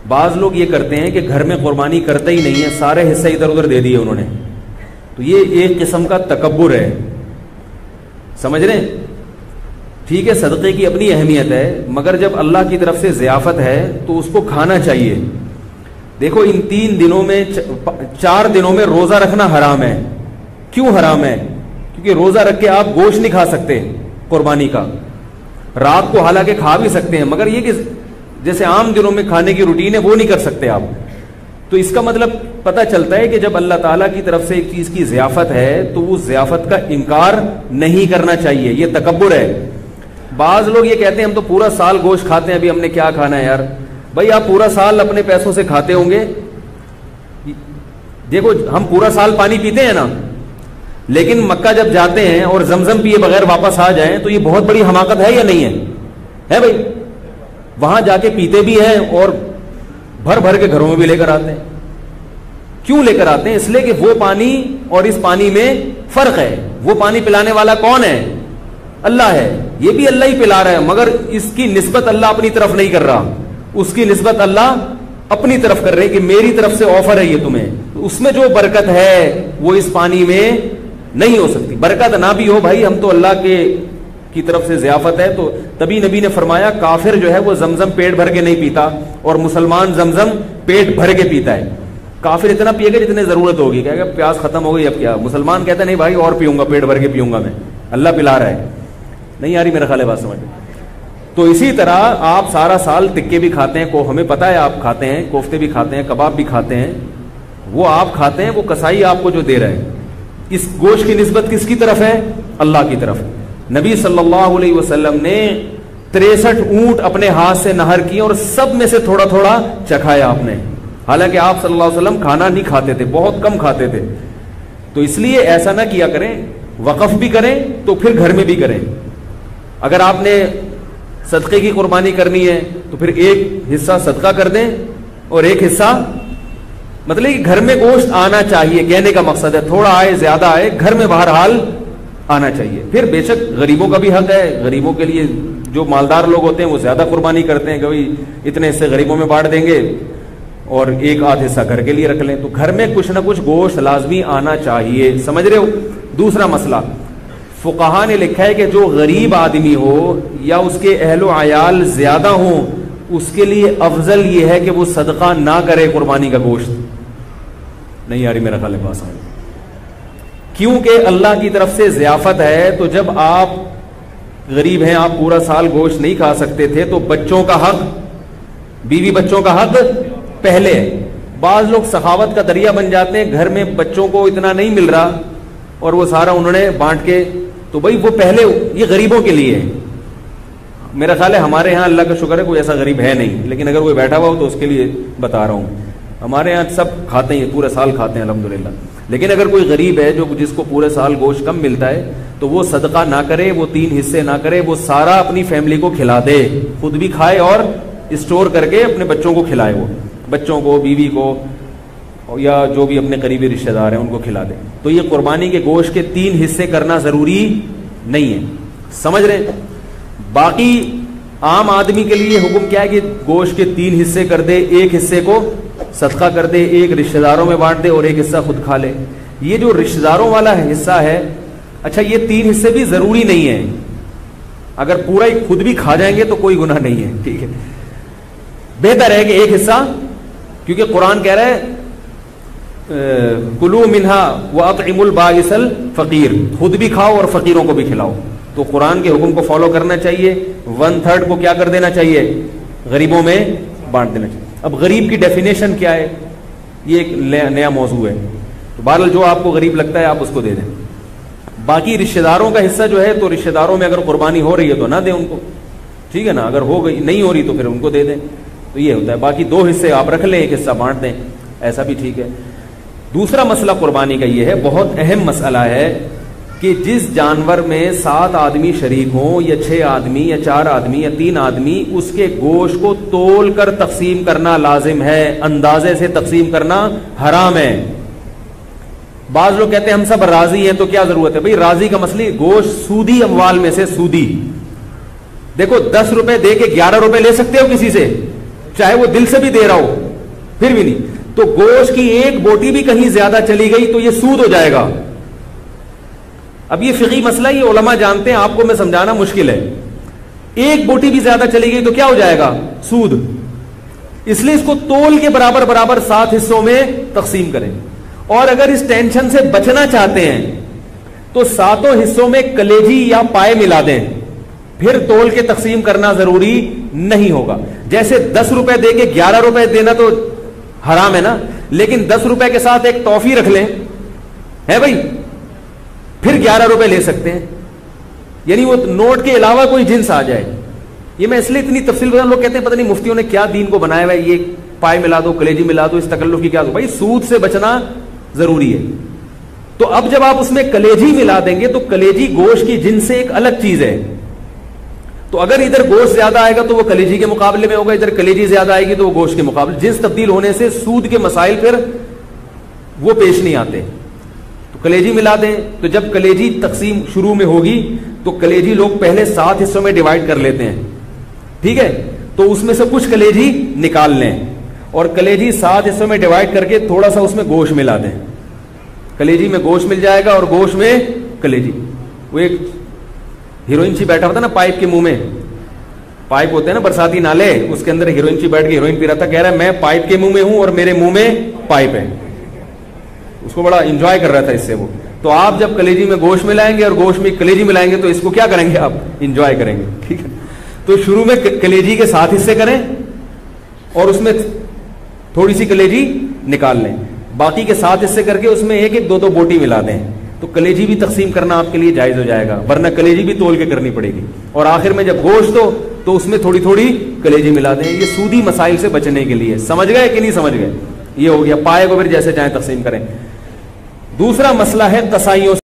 बाज लोग ये करते हैं कि घर में कुर्बानी करते ही नहीं है, सारे हिस्से इधर उधर दे दिए उन्होंने, तो ये एक किस्म का तकब्बुर है, समझ रहे हैं? ठीक है, सदक़े की अपनी अहमियत है, मगर जब अल्लाह की तरफ से ज़ियाफ़त है तो उसको खाना चाहिए। देखो इन 3 दिनों में 4 दिनों में रोज़ा रखना हराम है। क्यों हराम है? क्योंकि रोज़ा रख के आप गोश्त नहीं खा सकते कुर्बानी का, रात को हालांकि खा भी सकते हैं, मगर ये कि जैसे आम दिनों में खाने की रूटीन है वो नहीं कर सकते आप। तो इसका मतलब पता चलता है कि जब अल्लाह ताला की तरफ से एक चीज़ की ज़ियाफ़त है तो उस ज़ियाफ़त का इनकार नहीं करना चाहिए, ये तकब्बुर है। बाज लोग ये कहते हैं हम तो पूरा साल गोश्त खाते हैं, अभी हमने क्या खाना है यार। भाई आप पूरा साल अपने पैसों से खाते होंगे, देखो हम पूरा साल पानी पीते हैं ना, लेकिन मक्का जब जाते हैं और जमजम पिए बगैर वापस आ जाएं तो ये बहुत बड़ी हमाकत है या नहीं है? है भाई, वहां जाके पीते भी हैं और भर भर के घरों में भी लेकर आते हैं। क्यों लेकर आते हैं? इसलिए कि वो पानी और इस पानी में फर्क है। वो पानी पिलाने वाला कौन है? अल्लाह है, ये भी अल्लाह ही पिला रहा है, मगर इसकी निस्बत अल्लाह अपनी तरफ नहीं कर रहा, उसकी निस्बत अल्लाह अपनी तरफ कर रहे हैं कि मेरी तरफ से ऑफर है ये तुम्हें। तो उसमें जो बरकत है वो इस पानी में नहीं हो सकती। बरकत ना भी हो भाई, हम तो अल्लाह की तरफ से ज़ियाफ़त है, तो तभी नबी ने फरमाया काफिर जो है वो जमजम पेट भर के नहीं पीता और मुसलमान जमजम पेट भर के पीता है। काफिर इतना पिएगा जितने जरूरत होगी, कहेगा प्यास खत्म हो गई अब क्या। मुसलमान कहता नहीं भाई और पीऊंगा, पेट भर के पीऊंगा मैं, अल्लाह पिला रहा है। नहीं यार मेरा ख्याल है बात समझ। तो इसी तरह आप सारा साल टिक्के भी खाते हैं, हमें पता है आप खाते हैं, कोफ्ते भी खाते हैं, कबाब भी खाते हैं, वो आप खाते हैं, वो कसाई आपको जो दे रहा है, इस गोश्त की निस्बत किसकी तरफ है? अल्लाह की तरफ। नबी सल्लल्लाहु अलैहि वसल्लम ने 63 ऊंट अपने हाथ से नहर किए और सब में से थोड़ा थोड़ा चखाया आपने। हालांकि आप सल्लल्लाहु अलैहि वसल्लम खाना नहीं खाते थे, बहुत कम खाते थे। तो इसलिए ऐसा ना किया करें, वक़फ़ भी करें तो फिर घर में भी करें। अगर आपने सदक़े की कुर्बानी करनी है तो फिर एक हिस्सा सदका कर दें और एक हिस्सा, मतलब कि घर में गोश्त आना चाहिए, कहने का मकसद है थोड़ा आए ज्यादा आए, घर में बहरहाल आना चाहिए। फिर बेशक गरीबों का भी हक है, गरीबों के लिए जो मालदार लोग होते हैं वो ज्यादा कुर्बानी करते हैं कि भाई इतने हिस्से गरीबों में बांट देंगे और एक आध हिस्सा घर के लिए रख लें। तो घर में कुछ ना कुछ गोश्त लाजमी आना चाहिए, समझ रहे हो? दूसरा मसला, फुक़हा ने लिखा है कि जो गरीब आदमी हो या उसके अहलो अयाल ज्यादा हो, उसके लिए अफजल ये है कि वो सदका ना करे कुर्बानी का गोश्त। नहीं यार मेरा ख्याल है पास है, क्योंकि अल्लाह की तरफ से ज़ियाफ़त है। तो जब आप गरीब हैं, आप पूरा साल गोश्त नहीं खा सकते थे, तो बच्चों का हक, बीवी बच्चों का हक पहले। बाज लोग सखावत का दरिया बन जाते हैं, घर में बच्चों को इतना नहीं मिल रहा और वो सारा उन्होंने बांट के, तो भाई वो पहले ये गरीबों के लिए है। मेरा ख्याल है हमारे यहाँ अल्लाह का शुक्र है कोई ऐसा गरीब है नहीं, लेकिन अगर कोई बैठा हुआ हो तो उसके लिए बता रहा हूँ। हमारे यहाँ सब खाते हैं, पूरे साल खाते हैं अल्हम्दुलिल्लाह। लेकिन अगर कोई गरीब है जो जिसको पूरे साल गोश्त कम मिलता है, तो वो सदका ना करे, वो 3 हिस्से ना करे, वो सारा अपनी फैमिली को खिला दे, खुद भी खाए और स्टोर करके अपने बच्चों को खिलाए, वो बच्चों को, बीवी को या जो भी अपने करीबी रिश्तेदार हैं उनको खिला दे। तो ये कुर्बानी के गोश्त के 3 हिस्से करना जरूरी नहीं है, समझ रहे? बाकी आम आदमी के लिए हुक्म क्या है कि गोश्त के 3 हिस्से कर दे, एक हिस्से को सदका कर दे, एक रिश्तेदारों में बांट दे और एक हिस्सा खुद खा ले। ये जो रिश्तेदारों वाला हिस्सा है, अच्छा ये 3 हिस्से भी जरूरी नहीं है, अगर पूरा ही खुद भी खा जाएंगे तो कोई गुनाह नहीं है, ठीक है। बेहतर है कि एक हिस्सा, क्योंकि कुरान कह रहा है कुलू मिन्हा व अतइमुल बाइसल फकीर, खुद भी खाओ और फकीरों को भी खिलाओ। तो कुरान के हुक्म को फॉलो करना चाहिए। 1/3 को क्या कर देना चाहिए? गरीबों में बांट देना चाहिए। अब गरीब की डेफिनेशन क्या है, ये एक नया मौजू है। तो बहरहाल जो आपको गरीब लगता है आप उसको दे दें। बाकी रिश्तेदारों का हिस्सा जो है, तो रिश्तेदारों में अगर कुर्बानी हो रही है तो ना दें उनको, ठीक है ना। अगर हो गई नहीं हो रही तो फिर उनको दे दें। तो ये होता है। बाकी 2 हिस्से आप रख लें, एक हिस्सा बांट दें, ऐसा भी ठीक है। दूसरा मसला कुर्बानी का ये है, बहुत अहम मसला है कि जिस जानवर में 7 आदमी शरीक हों या 6 आदमी या 4 आदमी या 3 आदमी, उसके गोश्त को तोल कर तकसीम करना लाजिम है, अंदाजे से तकसीम करना हराम है। बाज लोग कहते हैं हम सब राजी हैं तो क्या जरूरत है? भाई राजी का मसले, गोश्त सूदी अमवाल में से सूदी, देखो 10 रुपए दे के 11 रुपए ले सकते हो किसी से, चाहे वो दिल से भी दे रहा हो, फिर भी नहीं। तो गोश्त की एक बोटी भी कहीं ज्यादा चली गई तो ये सूद हो जाएगा। अब ये फिकी मसला, ये उलमा जानते हैं, आपको मैं समझाना मुश्किल है। एक बोटी भी ज्यादा चली गई तो क्या हो जाएगा? सूद। इसलिए इसको तोल के बराबर बराबर 7 हिस्सों में तकसीम करें। और अगर इस टेंशन से बचना चाहते हैं तो 7 हिस्सों में कलेजी या पाए मिला दें, फिर तोल के तकसीम करना जरूरी नहीं होगा। जैसे 10 रुपए दे के 11 रुपए देना तो हराम है ना, लेकिन 10 रुपए के साथ एक टॉफी रख लें, है भाई, फिर 11 रुपए ले सकते हैं। यानी वो नोट के अलावा कोई जिन्स आ जाए। ये मैं इसलिए इतनी तफसील बता, लोग कहते हैं पता नहीं मुफ्तियों ने क्या दीन को बनाया हुआ है, ये पाए मिला दो, कलेजी मिला दो, इस तकल्लुफ की क्या दो। भाई सूद से बचना जरूरी है। तो अब जब आप उसमें कलेजी मिला देंगे तो कलेजी गोश्त की जिन्स से एक अलग चीज है। तो अगर इधर गोश्त ज्यादा आएगा तो वो कलेजी के मुकाबले में होगा, इधर कलेजी ज्यादा आएगी तो वो गोश्त के मुकाबले। जिन्स तब्दील होने से सूद के मसाइल फिर वो पेश नहीं आते। तो कलेजी मिला दें। तो जब कलेजी तकसीम शुरू में होगी तो कलेजी लोग पहले 7 हिस्सों में डिवाइड कर लेते हैं, ठीक है। तो उसमें से कुछ कलेजी निकाल लें और कलेजी 7 हिस्सों में डिवाइड करके थोड़ा सा उसमें गोश्त मिला दें। कलेजी में गोश्त मिल जाएगा और गोश्त में कलेजी। वो एक हीरोइन सी बैठा होता ना पाइप के मुंह में, पाइप होते हैं ना बरसाती नाले, उसके अंदर हीरोइन सी बैठ के हीरोइन पी रहा था, कह रहा है मैं पाइप के मुंह में हूं और मेरे मुंह में पाइप है। उसको बड़ा इंजॉय कर रहा था इससे वो। तो आप जब कलेजी में गोश्त मिलाएंगे और गोश्त में कलेजी मिलाएंगे तो इसको क्या करेंगे? आप इंजॉय करेंगे, ठीक है। तो शुरू में कलेजी के 7 हिस्से करें और उसमें थोड़ी सी कलेजी निकाल लें, बाकी के 7 हिस्से करके उसमें एक एक 2-2 बोटी मिला दें। तो कलेजी भी तकसीम करना आपके लिए जायज हो जाएगा, वरना कलेजी भी तोल के करनी पड़ेगी। और आखिर में जब गोश्त हो तो उसमें थोड़ी थोड़ी कलेजी मिला दें। ये सूदी मसाइल से बचने के लिए। समझ गए कि नहीं समझ गए? ये हो गया। पाए को फिर जैसे चाहे तकसीम करें। दूसरा मसला है कसाईयों